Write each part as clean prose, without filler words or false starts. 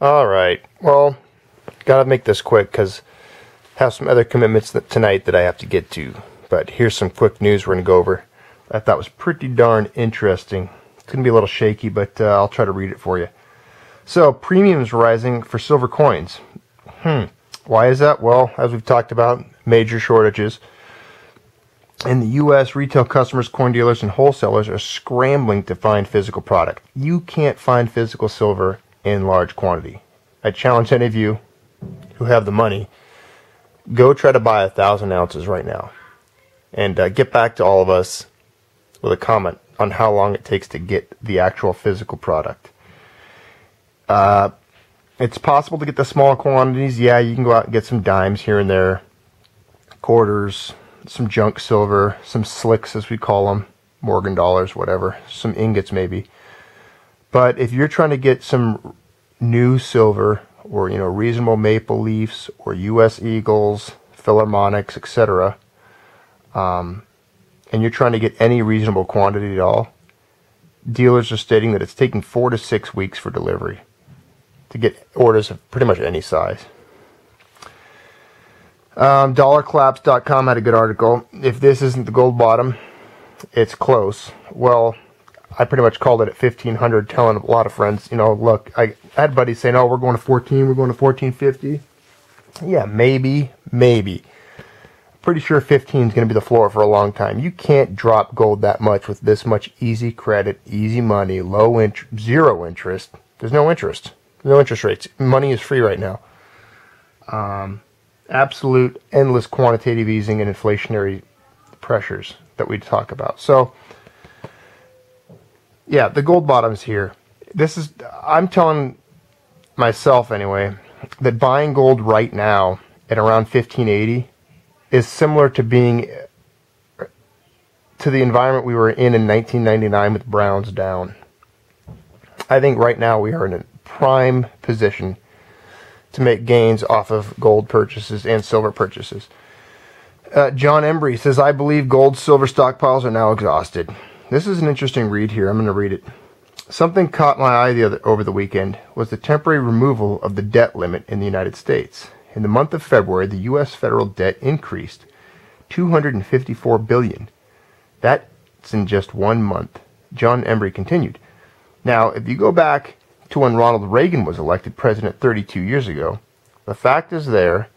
All right. Well, gotta make this quick because I have some other commitments tonight that I have to get to. But here's some quick news we're gonna go over. I thought was pretty darn interesting. It's gonna be a little shaky, but I'll try to read it for you. So, premiums rising for silver coins. Why is that? Well, as we've talked about, major shortages. In the U.S., retail customers, coin dealers, and wholesalers are scrambling to find physical product. You can't find physical silver in large quantity. I challenge any of you who have the money, go try to buy 1,000 ounces right now. And get back to all of us with a comment on how long it takes to get the actual physical product. It's possible to get the small quantities. Yeah, you can go out and get some dimes here and there, quarters, some junk silver, some slicks as we call them, Morgan dollars, whatever, some ingots maybe. But if you're trying to get some new silver or, reasonable maple leafs or U.S. Eagles, Philharmonics, etc., and you're trying to get any reasonable quantity at all, dealers are stating that it's taking 4 to 6 weeks for delivery to get orders of pretty much any size. Dollarcollapse.com had a good article. If this isn't the gold bottom, it's close. Well, I pretty much called it at 1,500, telling a lot of friends, look, I had buddies saying, oh, we're going to 14, we're going to 1450. Yeah, maybe. Pretty sure 15 is going to be the floor for a long time. You can't drop gold that much with this much easy credit, easy money, low interest, zero interest. There's no interest. No interest rates. Money is free right now. Absolute endless quantitative easing and inflationary pressures that we talk about. So, yeah, the gold bottom's here. I'm telling myself anyway, that buying gold right now at around 1580 is similar to being to the environment we were in 1999 with Browns down. I think right now we are in a prime position to make gains off of gold purchases and silver purchases. John Embry says, I believe gold silver stockpiles are now exhausted. This is an interesting read here. I'm going to read it. Something caught my eye over the weekend was the temporary removal of the debt limit in the United States. In the month of February, the U.S. federal debt increased $254 billion. That's in just 1 month. John Embry continued. Now, if you go back to when Ronald Reagan was elected president 32 years ago, the fact is there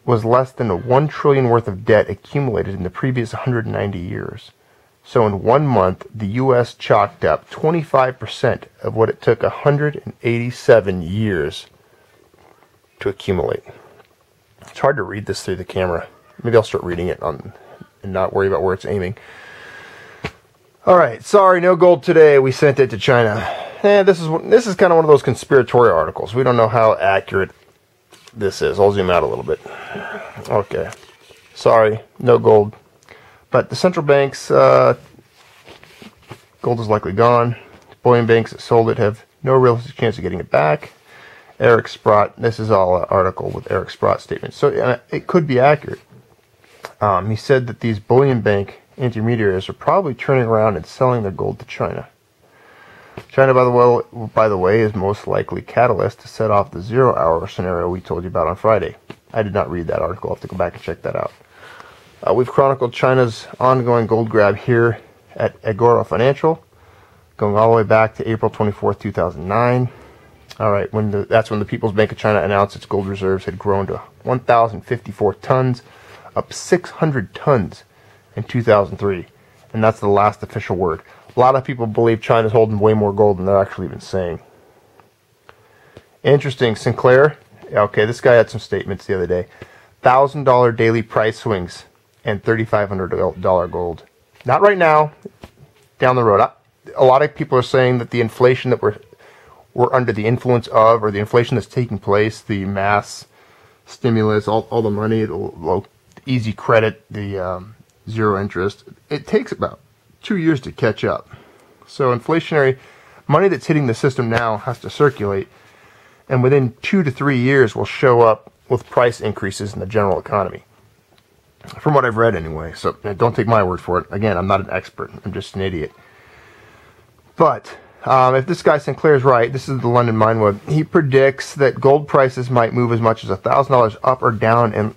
was less than $1 trillion worth of debt accumulated in the previous 190 years. So in 1 month, the U.S. chalked up 25% of what it took 187 years to accumulate. It's hard to read this through the camera. Maybe I'll start reading it and not worry about where it's aiming. All right, sorry, no gold today. We sent it to China. This is kind of one of those conspiratorial articles. We don't know how accurate this is. I'll zoom out a little bit. Okay, sorry, no gold. But the central banks, gold is likely gone. Bullion banks that sold it have no realistic chance of getting it back. Eric Sprott, this is all an article with Eric Sprott's statements. So it could be accurate. He said that these bullion bank intermediaries are probably turning around and selling their gold to China. China, by the way, is most likely catalyst to set off the 0-hour scenario we told you about on Friday. I did not read that article. I'll have to go back and check that out. We've chronicled China's ongoing gold grab here at Agora Financial, going all the way back to April 24th, 2009. All right, that's when the People's Bank of China announced its gold reserves had grown to 1,054 tons, up 600 tons in 2003. And that's the last official word. A lot of people believe China's holding way more gold than they're actually even saying. Interesting, Sinclair. Okay, this guy had some statements the other day. $1,000 daily price swings and $3,500 gold. Not right now, down the road. A lot of people are saying that the inflation that we're under the influence of, or the inflation that's taking place, the mass stimulus, all the money, the low, easy credit, the zero interest, it takes about 2 years to catch up. So inflationary money that's hitting the system now has to circulate, and within 2 to 3 years will show up with price increases in the general economy. From what I've read anyway, so don't take my word for it. Again, I'm not an expert. I'm just an idiot. But If this guy Sinclair is right, this is the London Mine Web, he predicts that gold prices might move as much as $1,000 up or down, and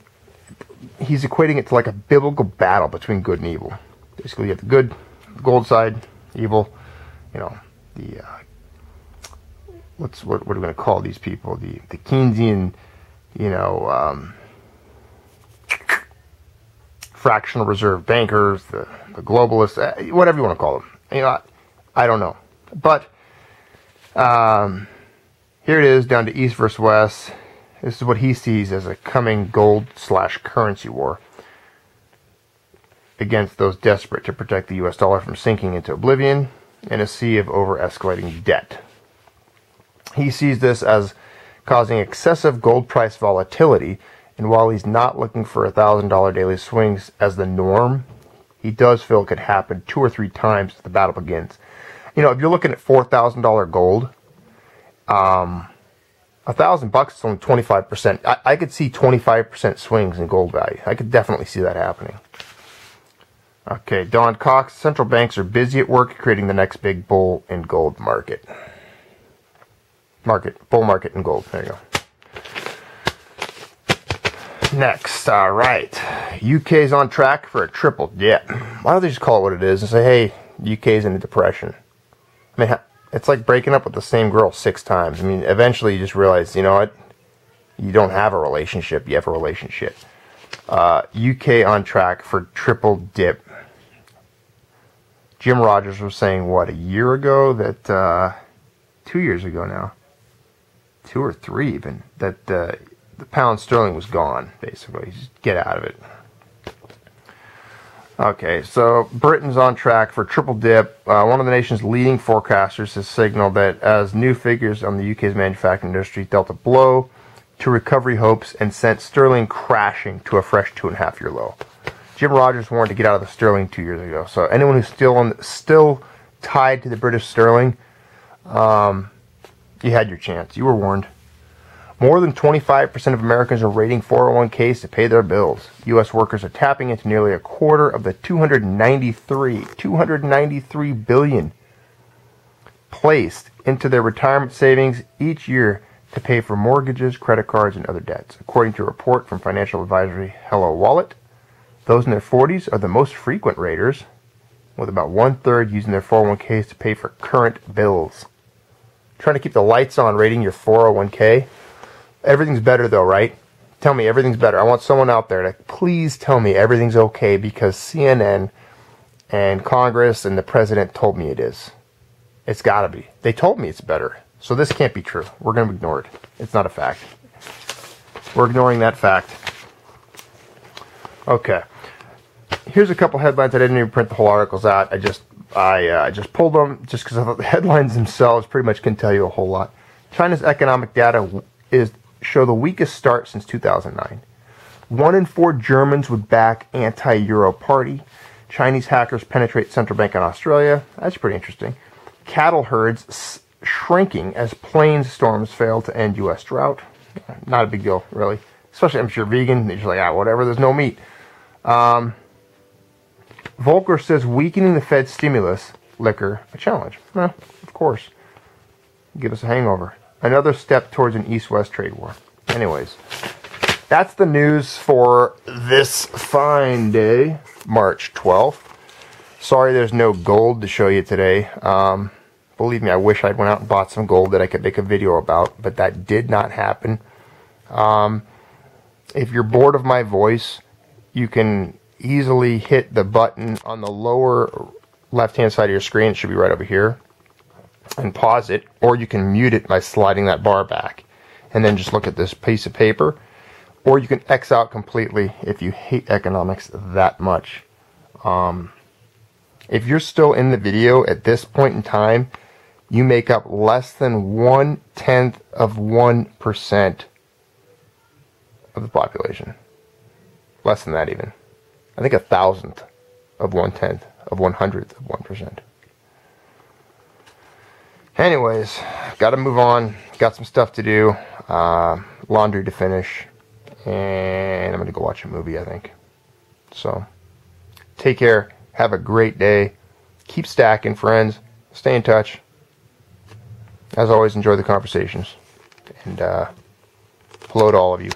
he's equating it to like a biblical battle between good and evil. Basically, you have the good, the gold side, evil, you know, the, what are we going to call these people? The Keynesian, you know, fractional reserve bankers, the globalists, whatever you want to call them. You know, I don't know. But here it is down to East versus West. This is what he sees as a coming gold/currency war against those desperate to protect the U.S. dollar from sinking into oblivion in a sea of over-escalating debt. He sees this as causing excessive gold price volatility, and while he's not looking for $1,000 daily swings as the norm, he does feel it could happen 2 or 3 times as the battle begins. You know, if you're looking at $4,000 gold, $1,000 is only 25%. I could see 25% swings in gold value. I could definitely see that happening. Okay, Don Cox, central banks are busy at work creating the next big bull in gold market. Bull market in gold. There you go. Next, all right. UK's on track for a triple dip. Why don't they just call it what it is and say, hey, UK's in a depression? I mean, it's like breaking up with the same girl 6 times. I mean, eventually you just realize, you know what? You don't have a relationship. You have a relationship. UK on track for triple dip. Jim Rogers was saying, what, a year ago that, 2 years ago now, 2 or 3 even, that the pound sterling was gone, basically. Just get out of it. Okay, so Britain's on track for triple dip. One of the nation's leading forecasters has signaled that as new figures on the UK's manufacturing industry dealt a blow to recovery hopes and sent sterling crashing to a fresh 2.5-year low. Jim Rogers warned to get out of the sterling 2 years ago. So anyone who's still tied to the British sterling, you had your chance. You were warned. More than 25% of Americans are raiding 401ks to pay their bills. U.S. workers are tapping into nearly a quarter of the $293 billion placed into their retirement savings each year to pay for mortgages, credit cards, and other debts. According to a report from financial advisory Hello Wallet, those in their 40s are the most frequent raiders, with about 1/3 using their 401ks to pay for current bills. Trying to keep the lights on raiding your 401k. Everything's better though, right? Tell me everything's better. I want someone out there to please tell me everything's okay because CNN and Congress and the president told me it is. It's got to be. They told me it's better. So this can't be true. We're going to ignore it. It's not a fact. We're ignoring that fact. Okay. Here's a couple headlines. I didn't even print the whole articles out. I just pulled them just because I thought the headlines themselves pretty much can tell you a whole lot. China's economic data show the weakest start since 2009. 1 in 4 Germans would back anti-Euro party. Chinese hackers penetrate central bank in Australia. That's pretty interesting. Cattle herds shrinking as plains storms fail to end U.S. drought. Not a big deal, really. Especially if you're vegan. You're just like, whatever, there's no meat. Volcker says weakening the Fed stimulus liquor a challenge. Well, of course. Give us a hangover. Another step towards an East-West trade war. Anyways, that's the news for this fine day, March 12th. Sorry there's no gold to show you today. Believe me, I wish I'd went out and bought some gold that I could make a video about, but that did not happen. If you're bored of my voice, you can easily hit the button on the lower left-hand side of your screen. It should be right over here. And pause it, or you can mute it by sliding that bar back and then just look at this piece of paper, or you can X out completely if you hate economics that much. If you're still in the video at this point in time, you make up less than 1/10 of 1% of the population. Less than that even. I think 1,000th of 1/10 of 100th of 1%. Anyways, got to move on. Got some stuff to do. Laundry to finish. And I'm going to go watch a movie, I think. So, take care. Have a great day. Keep stacking, friends. Stay in touch. As always, enjoy the conversations. And hello to all of you.